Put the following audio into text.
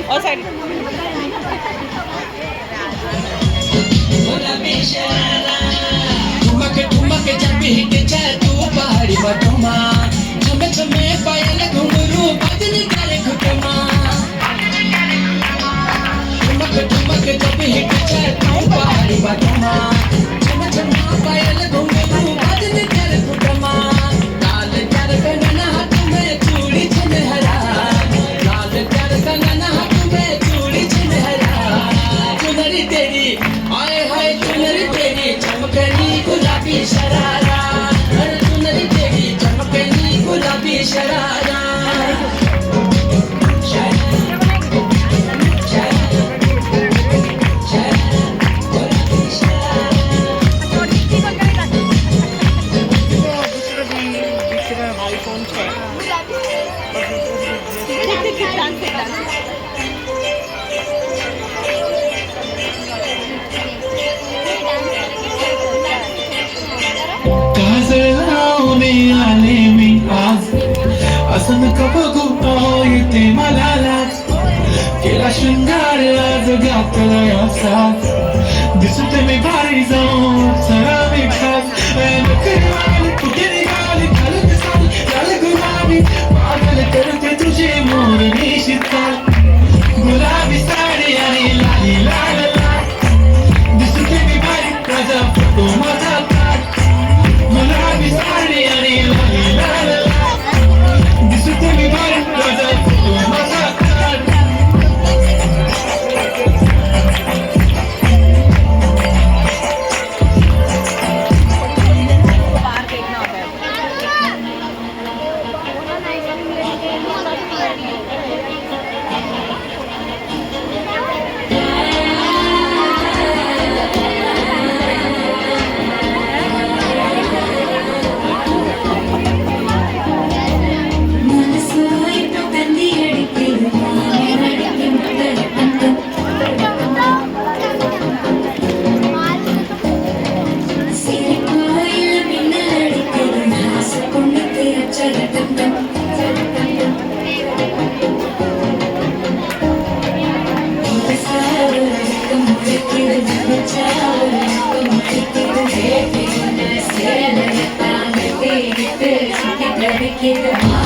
और साइड ठुमक ठुमक जब हिट जाए तू पहाड़ी बटुमा झुम झुमे पायल घुंघरू बजन करे घुटमा ठुमक ठुमक जब हिट जाए तू पहाड़ी बटुमा झुम झुमे पायल घुंघरू बजन करे घुटमा लाल कर कंगन हाथ में चूड़ी झनहरा लाल कर कंगन हाथ में चूड़ी झनहरा चुनरी तेरी आए हाय चुनरी तेरी चमकनी गुलाबी शरारा अरे चुनरी तेरी चमकनी गुलाबी शरारा आले मी आज असं नका बघू येते मला लाज केला शृंगार आज घातला असा दिसते मी भारी जाऊन सरा मी खास कुठे निघाली घालत साल झालं गुलाबी पागल करते तुझे मोर निशित गुलाबी साडी आणि लाली लाल लाल दिसते मी भारी माझा फोटो माझा गुलाबी साडी आणि लाली लाल लाल दिसते मी भारी माझा फोटो माझा Keep it